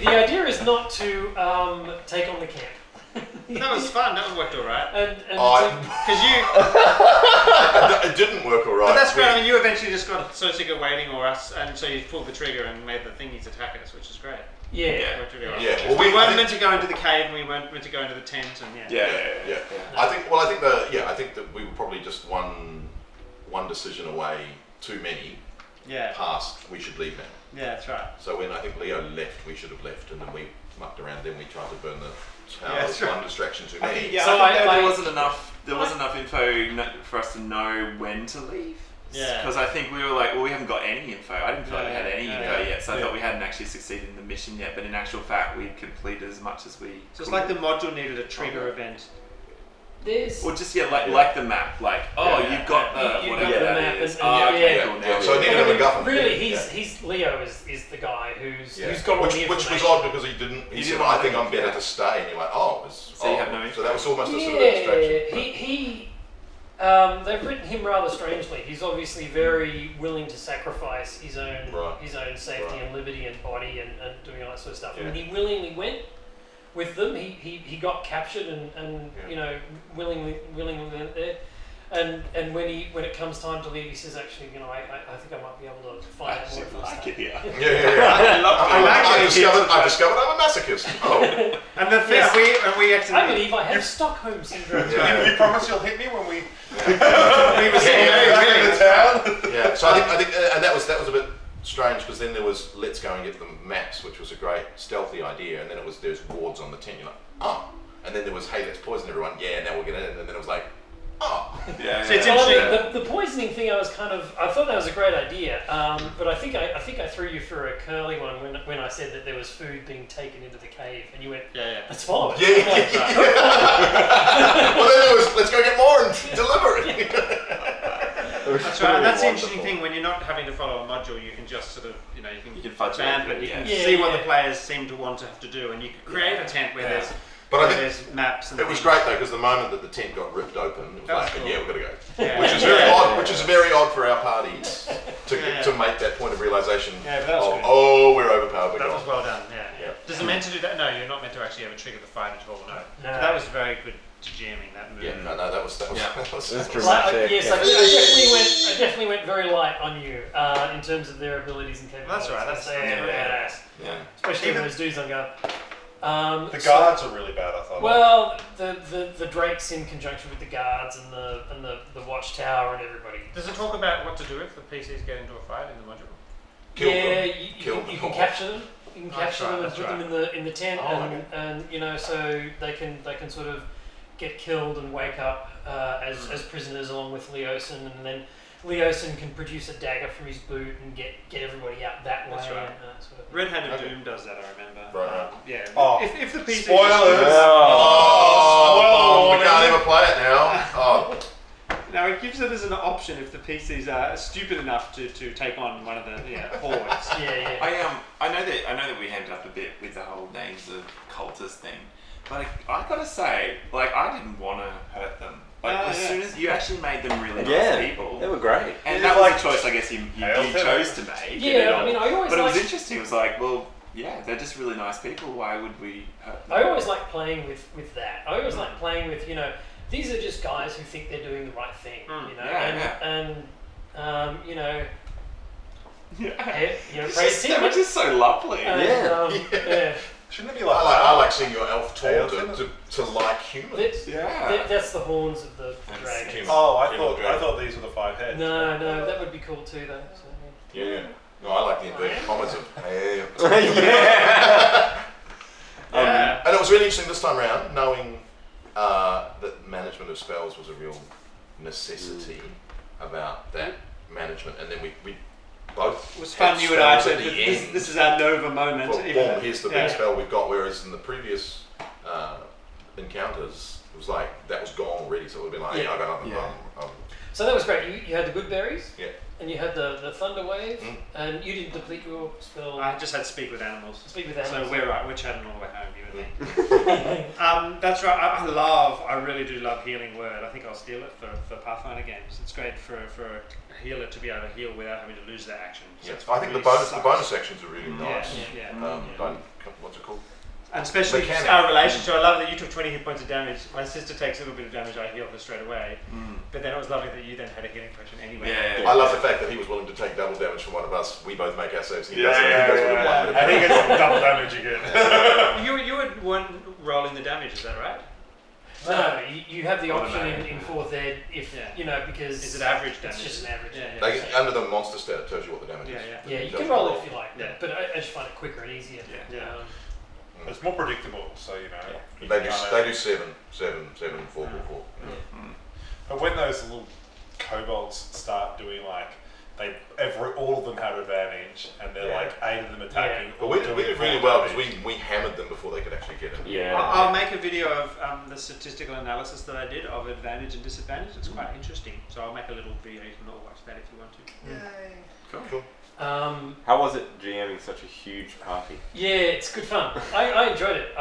The idea is not to take on the camp. That was fun. That worked all right. And because it didn't work all right. But that's great. I mean, you eventually just got so sick of waiting, or us, and so you pulled the trigger and made the thingies attack us, which is great. Yeah. Well, we weren't meant to go into the cave, and we weren't meant to go into the tent, and yeah. I think that we were probably just one decision away too many. Past, we should leave now. Yeah, that's right. So when I think Leo left, we should have left, and then we mucked around. Then we tried to burn the towers. One distraction too many. There wasn't enough. There wasn't enough info for us to know when to leave. Yeah. Because I think we were like, well, we haven't got any info. I didn't feel like we had any info yet, so I thought we hadn't actually succeeded in the mission yet. But in actual fact, we'd completed as much as we. So it's like the module needed a trigger event. Or just like the map, like you've got the whatever the that map is. Cool. So I needed a MacGuffin. Really, he's Leo is the guy who's got all the information. Which was odd because he didn't. He said, "I think I'm better to stay," and you're like, So you have no info. So that was almost a sort of distraction. They've written him rather strangely. He's obviously very willing to sacrifice his own safety and liberty and body and doing all that sort of stuff. I mean, he willingly went with them. He got captured and willingly went there. And when it comes time to leave, he says, actually, I think I might be able to find out more. I like it here. I discovered I'm a masochist. And the thing we actually. I believe I have Stockholm syndrome. You promise you'll hit me when we. we were back in the town. Yeah. So I think, and that was a bit strange because then there was let's go and get the maps, which was a great stealthy idea, and then there's wards on the tent. You're like, and then there was hey, let's poison everyone. Yeah, now we'll get in, and then it was like. So it's interesting. The poisoning thing, I thought that was a great idea, but I think I threw you for a curly one when I said that there was food being taken into the cave, and you went, that's fine. Yeah. Well, then there was let's go get more and deliver it. That's right. That's the interesting thing when you're not having to follow a module. You can just sort of you can fudge around, but you can see what the players seem to want to have to do, and you can create a tent where there's. But I think there's maps. And it was great though because the moment that the tent got ripped open, it was like, cool. we've got to go. Which is very odd. Which is very odd for our parties to make that point of realization. Yeah, but that was good. We're overpowered. That was well done. Yeah. Does it meant to do that? No, you're not meant to actually ever trigger the fight at all. No. That was very good jamming that move. Yeah, no, that was dramatic. Yes, I definitely went very light on you in terms of their abilities and capabilities. That's right. That's badass. Yeah. Especially when those dudes on guard. The guards are really bad, I thought. Well, the Drakes in conjunction with the guards and the watchtower and everybody. Does it talk about what to do if the PCs get into a fight in the module? Kill them. You can capture them. You can capture them and put them in the tent, and so they can sort of get killed and wake up as prisoners along with Leosin, and then Leosin can produce a dagger from his boot and get everybody out that way. That's right. Sort of Red-Handed Doom does that, I remember. Right. If the PC spoilers. We can't even play it now. Now it gives it as an option if the PCs are stupid enough to take on one of the hordes. I know that we ended up a bit with the whole names of cultist thing, but I gotta say, I didn't want to hurt them. As soon as you actually made them really nice people, they were great, and that was a choice I guess you chose to make. I always. But it was interesting. It was like, well, they're just really nice people. Why would we hurt them? I always like playing with that. I always like playing with these are just guys who think they're doing the right thing. Praise They were just so lovely. Shouldn't it be like I like seeing your elf taught to like humans. That's the horns of the dragon. I thought these were the 5 heads. No, that would be cool too, though. So, yeah. No, I like the inverted commas of hey. And it was really interesting this time around, knowing that management of spells was a real necessity about that management, and then we both. It was fun. You and I said this is our Nova moment. Well, here's the big spell we've got. Whereas in the previous encounters, it was like that was gone already. So it would have been like, I got nothing. So that was great. You had the good berries. Yeah. and you had the Thunder Wave, and you didn't deplete your spell. I just had Speak with Animals. Speak with Animals. So we're chatting all the way home, you and me. That's right. I really do love Healing Word. I think I'll steal it for Pathfinder games. It's great for a healer to be able to heal without having to lose their action. So I think the bonus sections are really nice. Yeah. What's it called? And especially our relationship. I love that you took 20 hit points of damage. My sister takes a little bit of damage, I healed her straight away. But then it was lovely that you then had a healing potion anyway. I love the fact that he was willing to take double damage from one of us. We both make our saves. He does it. And he gets double damage again. You weren't rolling the damage, is that right? No, you have the option in 4th ed if because is it average damage? It's just an average. Under the monster stat, it tells you what the damage is. Yeah, you can roll it if you like. But I just find it quicker and easier. It's more predictable, so They do 7, 4, 4, 4. But when those little kobolds start doing all of them have advantage, and they're 8 of them attacking. But we did really well because we hammered them before they could actually get in. I'll make a video of the statistical analysis that I did of advantage and disadvantage. It's quite interesting. So I'll make a little video. You can all watch that if you want to. Yay! Cool. How was it GMing such a huge party? Yeah, it's good fun. I enjoyed it.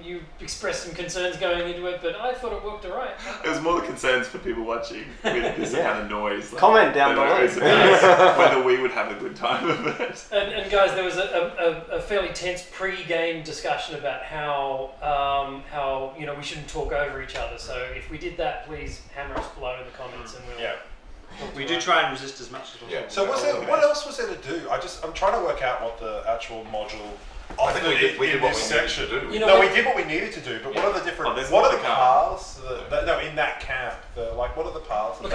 You expressed some concerns going into it, but I thought it worked alright. It was more the concerns for people watching with this amount of noise. Comment down below whether we would have a good time of it. And guys, there was a fairly tense pre-game discussion about how we shouldn't talk over each other. So if we did that, please hammer us below in the comments, and we'll. We do try and resist as much as possible. So what else was there to do? I'm trying to work out what the actual module. I think we did what we needed to do. We did what we needed to do, but what are the different? What are the paths? In that camp, what are the paths? Look,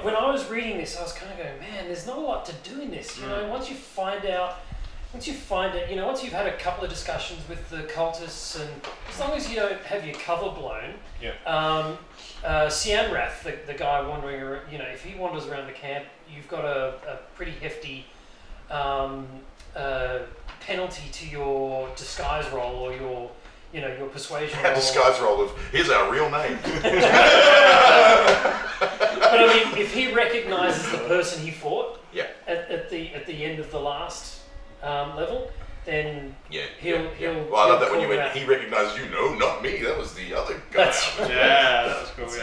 when I was reading this, I was kind of going, man, there's not a lot to do in this. Once you've had a couple of discussions with the cultists, and as long as you don't have your cover blown, Sianrath, the guy wandering around, if he wanders around the camp, you've got a pretty hefty penalty to your disguise roll or your persuasion roll. Disguise roll of, here's our real name. But if he recognises the person he fought at the end of the last level, then he'll. Well, I love that when you went, he recognised you. No, not me. That was the other guy. That's right. That was cool. That's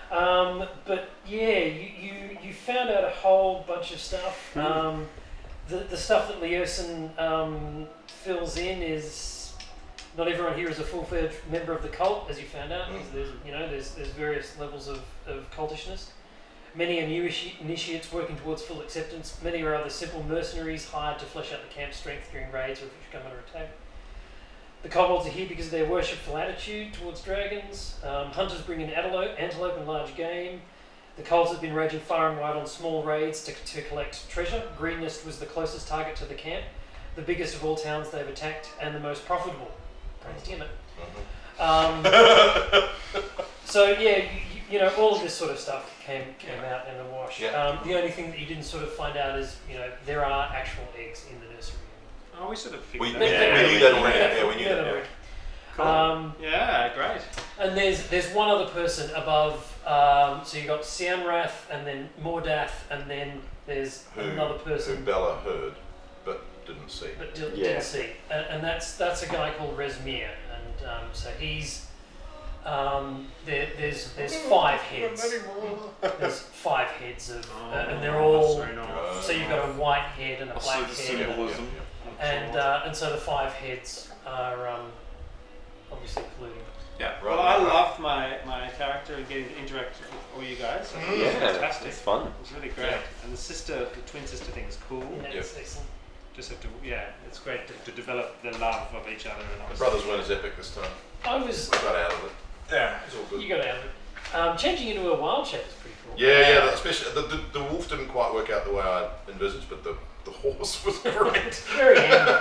right. But you found out a whole bunch of stuff. The stuff that Leosin fills in is not everyone here is a full-fledged member of the cult, as you found out. There's various levels of cultishness. Many are new initiates working towards full acceptance. Many are other simple mercenaries hired to flesh out the camp's strength during raids or if you come under attack. The kobolds are here because of their worshipful attitude towards dragons. Hunters bring in antelope and large game. The cults have been raging far and wide on small raids to collect treasure. Greennest was the closest target to the camp, the biggest of all towns they've attacked, and the most profitable. Praise Tiamat. All of this sort of stuff came out in the wash. The only thing that you didn't sort of find out is, there are actual eggs in the nursery. Oh, we sort of figured we knew that already. We knew that already. Cool. Great. And there's one other person above. So you got Sianrath, and then Mordath, and then there's another person who Bella heard, but didn't see. Didn't see, and that's a guy called Resmir, and so he's. There's 5 heads. There's 5 heads of, and they're all. So you've got a white head and a black head. Symbolism. And so the 5 heads are obviously polluting. Yeah. Well, I loved my character and getting to interact with all you guys. It was fantastic. It's fun. It was really great. And the twin sister thing is cool. It's excellent. Just have to, it's great to develop the love of each other. And Brothers weren't as epic this time. We got out of it. Yeah, it's all good. You got out of it. Changing into a wild shape is pretty cool. Yeah. Especially the wolf didn't quite work out the way I envisaged, but the horse was great. Very handy.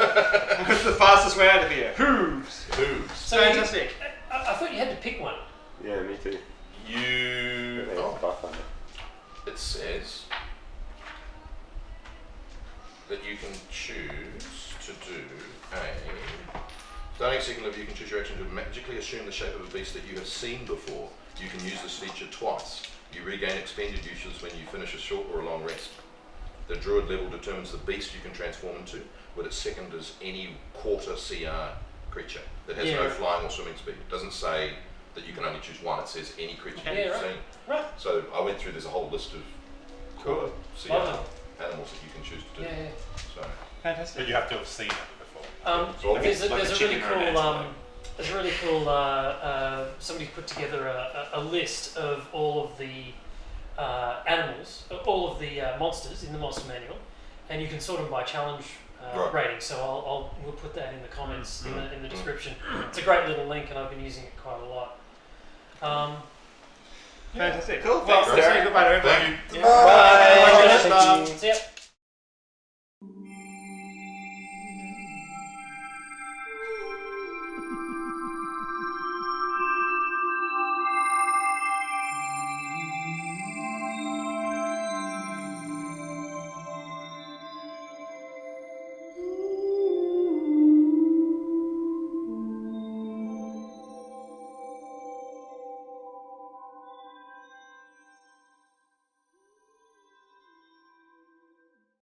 It's the fastest way out of here. Hooves. So fantastic. I thought you had to pick one. Yeah, me too. It says that you can choose to do starting a second level, you can choose your action to magically assume the shape of a beast that you have seen before. You can use this feature twice. You regain expended uses when you finish a short or a long rest. The druid level determines the beast you can transform into, with its second is any quarter CR creature that has no flying or swimming speed. It doesn't say that you can only choose one, it says any creature you've seen. Right. So I went through, there's a whole list of quarter CR animals that you can choose to do. So, Fantastic. But you have to have seen it before. There's a really chicken or an cool antelope. there's a really cool somebody put together a list of all of the animals, all of the monsters in the monster manual, and you can sort them by challenge rating. So we'll put that in the comments in the description. It's a great little link, and I've been using it quite a lot. Fantastic. Cool. Well, Thanks, Derek. say goodbye to everyone. thank you. Bye. Thank you. See ya.